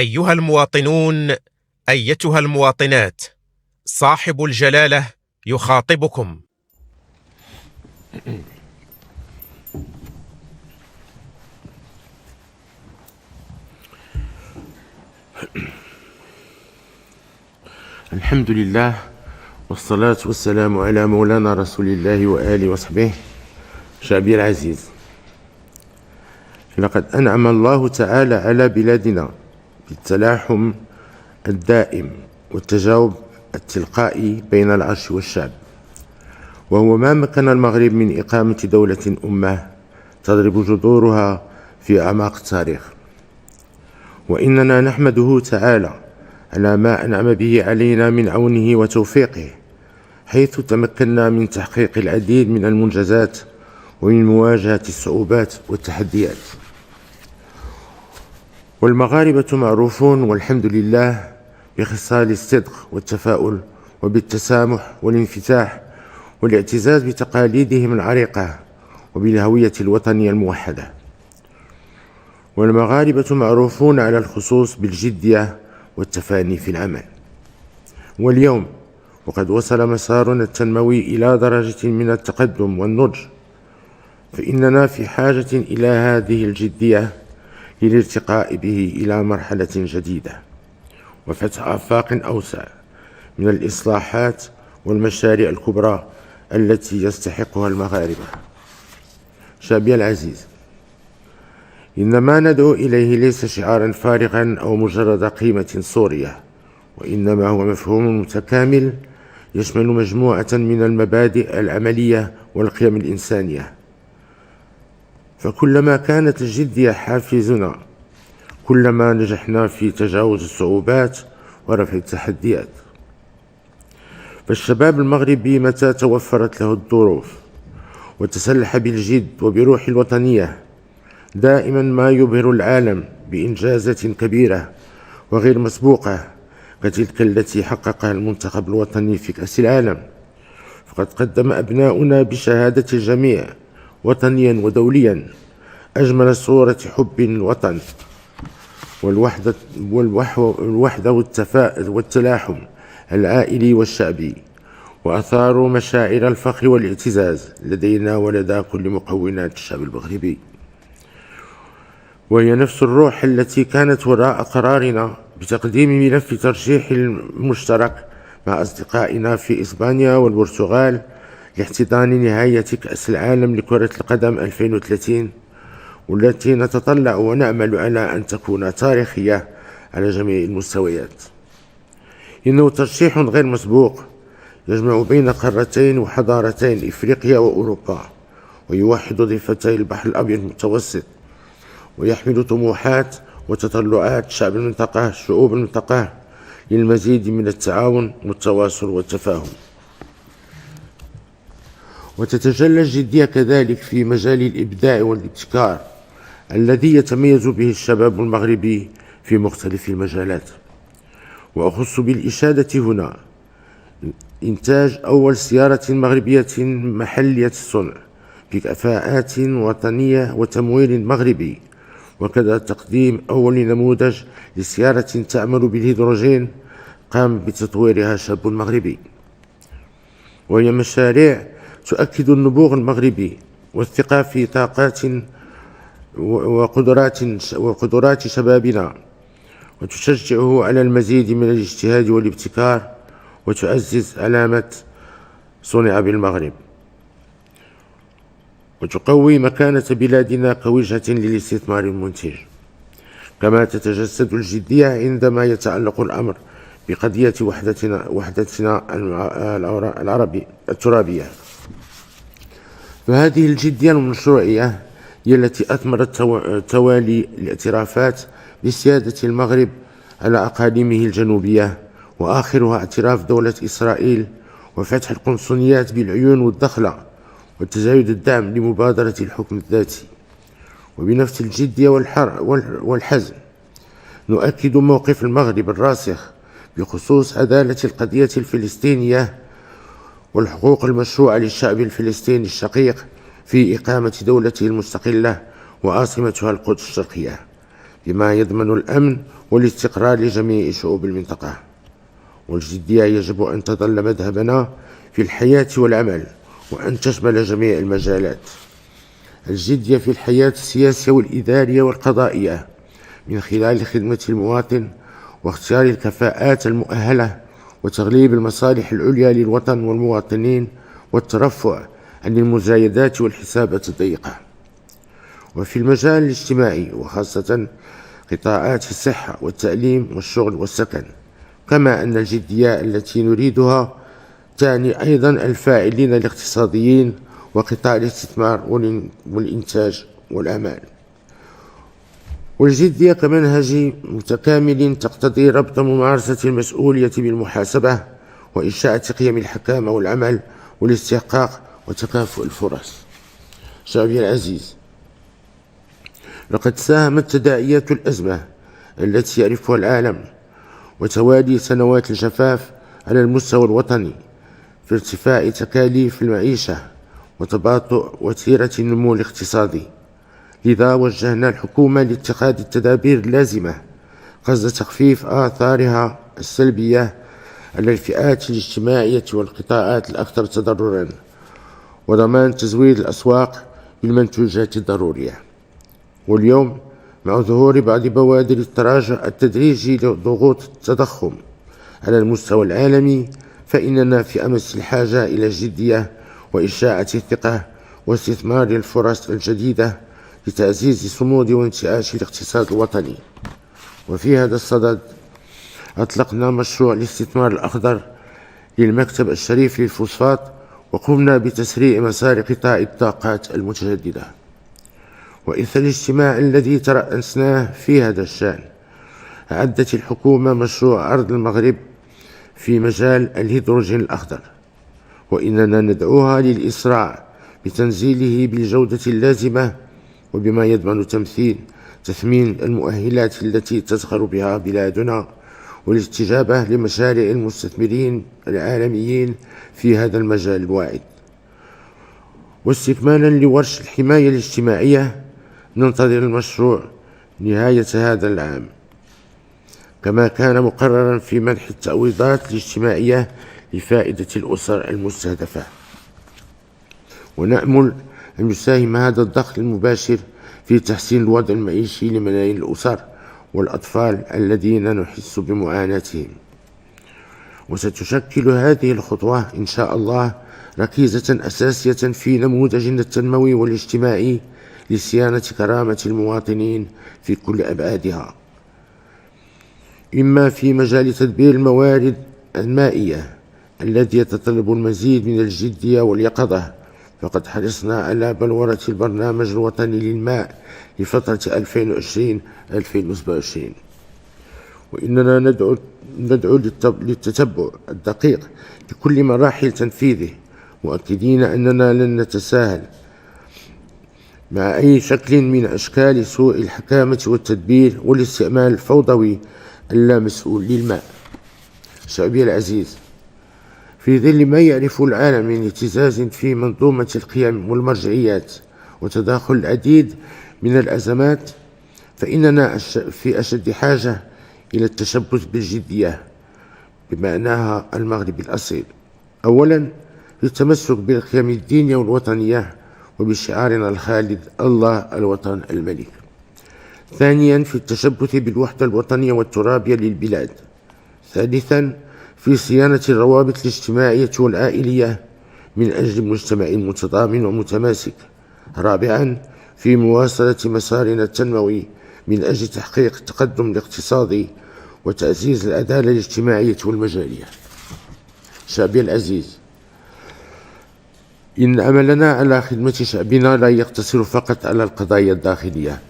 أيها المواطنون، أيتها المواطنات، صاحب الجلالة يخاطبكم. الحمد لله والصلاة والسلام على مولانا رسول الله وآله وصحبه. شعبي العزيز، لقد أنعم الله تعالى على بلادنا بالتلاحم الدائم والتجاوب التلقائي بين العرش والشعب، وهو ما مكن المغرب من إقامة دولة أمة تضرب جذورها في أعماق التاريخ. وإننا نحمده تعالى على ما أنعم به علينا من عونه وتوفيقه، حيث تمكنا من تحقيق العديد من المنجزات ومن مواجهة الصعوبات والتحديات. والمغاربة معروفون والحمد لله بخصال الصدق والتفاؤل وبالتسامح والانفتاح والاعتزاز بتقاليدهم العريقة وبالهوية الوطنية الموحدة. والمغاربة معروفون على الخصوص بالجدية والتفاني في العمل. واليوم وقد وصل مسارنا التنموي إلى درجة من التقدم والنضج، فإننا في حاجة إلى هذه الجدية للارتقاء به إلى مرحلة جديدة وفتح آفاق أوسع من الإصلاحات والمشاريع الكبرى التي يستحقها المغاربة. شعبي العزيز، إن ما ندعو إليه ليس شعارا فارغا أو مجرد قيمة صورية، وإنما هو مفهوم متكامل يشمل مجموعة من المبادئ العملية والقيم الإنسانية. فكلما كانت الجدية حافزنا، كلما نجحنا في تجاوز الصعوبات ورفع التحديات. فالشباب المغربي متى توفرت له الظروف وتسلح بالجد وبروح الوطنية، دائما ما يبهر العالم بإنجازات كبيرة وغير مسبوقة كتلك التي حققها المنتخب الوطني في كأس العالم. فقد قدم أبناؤنا بشهادة الجميع وطنيا ودوليا أجمل صورة حب الوطن والوحدة والتلاحم العائلي والشعبي، وأثاروا مشاعر الفخر والاعتزاز لدينا ولدى كل مكونات الشعب المغربي. وهي نفس الروح التي كانت وراء قرارنا بتقديم ملف ترشيح المشترك مع أصدقائنا في إسبانيا والبرتغال لاحتضان نهاية كأس العالم لكرة القدم 2030، والتي نتطلع ونأمل على أن تكون تاريخية على جميع المستويات. إنه ترشيح غير مسبوق يجمع بين قارتين وحضارتين، إفريقيا وأوروبا، ويوحد ضفتي البحر الأبيض المتوسط، ويحمل طموحات وتطلعات شعوب المنطقة للمزيد من التعاون والتواصل والتفاهم. وتتجلى الجدية كذلك في مجال الإبداع والابتكار الذي يتميز به الشباب المغربي في مختلف المجالات. وأخص بالإشادة هنا إنتاج أول سيارة مغربية محلية الصنع بكفاءات وطنية وتمويل مغربي، وكذا تقديم أول نموذج لسيارة تعمل بالهيدروجين قام بتطويرها شاب مغربي. وهي مشاريع تؤكد النبوغ المغربي والثقة في طاقات وقدرات شبابنا، وتشجعه على المزيد من الاجتهاد والابتكار، وتعزز علامة صنع بالمغرب، وتقوي مكانة بلادنا كوجهة للاستثمار المنتج. كما تتجسد الجدية عندما يتعلق الأمر بقضية وحدتنا الترابية. فهذه الجدية المشروعية هي التي أثمرت توالي الاعترافات بسيادة المغرب على أقاليمه الجنوبية، وآخرها اعتراف دولة إسرائيل وفتح القنصليات بالعيون والدخلة وتزايد الدعم لمبادرة الحكم الذاتي. وبنفس الجدية والحزم نؤكد موقف المغرب الراسخ بخصوص عدالة القضية الفلسطينية والحقوق المشروعة للشعب الفلسطيني الشقيق في إقامة دولته المستقلة وعاصمتها القدس الشرقية، بما يضمن الأمن والاستقرار لجميع شعوب المنطقة. والجدية يجب أن تظل مذهبنا في الحياة والعمل، وأن تشمل جميع المجالات. الجدية في الحياة السياسية والإدارية والقضائية من خلال خدمة المواطن واختيار الكفاءات المؤهلة وتغليب المصالح العليا للوطن والمواطنين والترفع عن المزايدات والحسابات الضيقة. وفي المجال الاجتماعي وخاصة قطاعات الصحة والتعليم والشغل والسكن، كما أن الجدية التي نريدها تعني أيضا الفاعلين الاقتصاديين وقطاع الاستثمار والإنتاج والأعمال. والجدية كمنهج متكامل تقتضي ربط ممارسة المسؤولية بالمحاسبة وإنشاء قيم الحكامة والعمل والاستحقاق وتكافؤ الفرص. شعبي العزيز، لقد ساهمت تداعيات الأزمة التي يعرفها العالم وتوالي سنوات الجفاف على المستوى الوطني في ارتفاع تكاليف المعيشة وتباطؤ وتيرة النمو الاقتصادي. لذا وجهنا الحكومة لاتخاذ التدابير اللازمة قصد تخفيف آثارها السلبية على الفئات الاجتماعية والقطاعات الأكثر تضرراً، وضمان تزويد الأسواق بالمنتوجات الضرورية. واليوم مع ظهور بعض بوادر التراجع التدريجي لضغوط التضخم على المستوى العالمي، فإننا في أمس الحاجة إلى الجدية وإشاعة الثقة واستثمار الفرص الجديدة لتعزيز صمود وانتعاش الاقتصاد الوطني. وفي هذا الصدد أطلقنا مشروع الاستثمار الأخضر للمكتب الشريف للفوسفات، وقمنا بتسريع مسار قطاع الطاقات المتجددة. وإثر الاجتماع الذي ترأسناه في هذا الشأن، أعدت الحكومة مشروع أرض المغرب في مجال الهيدروجين الأخضر، وإننا ندعوها للإسراع بتنزيله بالجودة اللازمة وبما يضمن تثمين المؤهلات التي تزخر بها بلادنا والاستجابة لمشاريع المستثمرين العالميين في هذا المجال الواعد. واستكمالا لورش الحماية الاجتماعية، ننتظر المشروع نهاية هذا العام، كما كان مقررا في منح التعويضات الاجتماعية لفائدة الأسر المستهدفة. ونأمل أن يساهم هذا الدخل المباشر في تحسين الوضع المعيشي لملايين الأسر والأطفال الذين نحس بمعاناتهم. وستشكل هذه الخطوة إن شاء الله ركيزة أساسية في نموذجنا التنموي والاجتماعي لصيانة كرامة المواطنين في كل أبعادها، إما في مجال تدبير الموارد المائية الذي يتطلب المزيد من الجدية واليقظة، فقد حرصنا على بلورة البرنامج الوطني للماء لفترة 2020-2027، وإننا ندعو للتتبع الدقيق لكل مراحل تنفيذه، مؤكدين أننا لن نتساهل مع أي شكل من أشكال سوء الحكامة والتدبير والاستعمال الفوضوي اللامسؤول للماء. شعبي العزيز، في ظل ما يعرف العالم من اهتزاز في منظومة القيم والمرجعيات وتداخل العديد من الأزمات، فإننا في أشد حاجة إلى التشبث بالجدية بمعناها المغربي الأصيل. أولا في التمسك بالقيم الدينية والوطنية وبشعارنا الخالد الله الوطن الملك. ثانيا في التشبث بالوحدة الوطنية والترابية للبلاد. ثالثا في صيانة الروابط الاجتماعية والعائلية من أجل مجتمع متضامن ومتماسك. رابعا في مواصلة مسارنا التنموي من أجل تحقيق التقدم الاقتصادي وتعزيز العدالة الاجتماعية والمجالية. شعبي العزيز، إن عملنا على خدمة شعبنا لا يقتصر فقط على القضايا الداخلية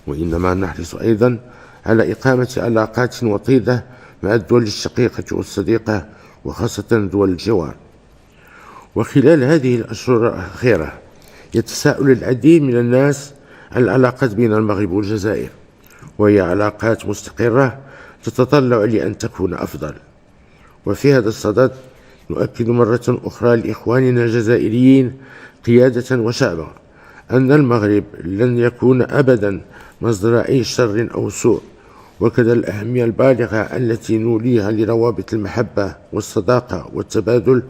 وإنما نحرص أيضا على إقامة علاقات وطيدة مع الدول الشقيقة والصديقة وخاصة دول الجوار. وخلال هذه الأشهر الأخيرة يتساءل العديد من الناس عن العلاقات بين المغرب والجزائر، وهي علاقات مستقرة تتطلع لأن تكون أفضل. وفي هذا الصدد نؤكد مرة أخرى لإخواننا الجزائريين قيادة وشعبا أن المغرب لن يكون أبدا مصدر أي شر أو سوء، وكذا الأهمية البالغة التي نوليها لروابط المحبة والصداقة والتبادل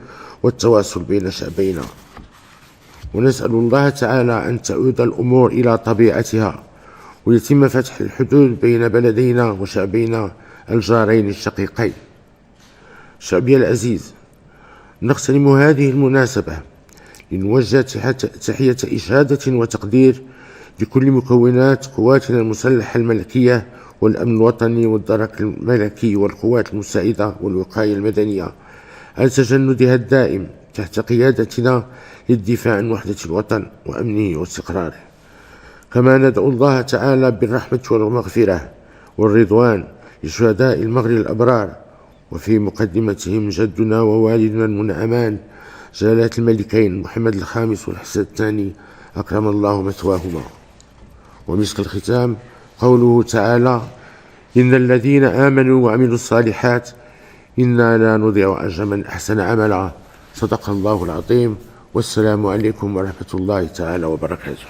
والتواصل بين شعبينا. ونسأل الله تعالى أن تعود الأمور إلى طبيعتها، ويتم فتح الحدود بين بلدينا وشعبينا الجارين الشقيقين. شعبي العزيز، نغتنم هذه المناسبة لنوجه تحية إشادة وتقدير لكل مكونات قواتنا المسلحة الملكية والأمن الوطني والدرك الملكي والقوات المساعدة والوقاية المدنية على تجندها الدائم تحت قيادتنا للدفاع عن وحدة الوطن وأمنه واستقراره. كما ندعو الله تعالى بالرحمة والمغفرة والرضوان لشهداء المغرب الأبرار، وفي مقدمتهم جدنا ووالدنا المنعمان جلالة الملكين محمد الخامس والحسن الثاني أكرم الله مثواهما. ومسك الختام قوله تعالى: إن الذين آمنوا وعملوا الصالحات إنا لا نضيع أجر من أحسن عملا. صدق الله العظيم، والسلام عليكم ورحمة الله تعالى وبركاته.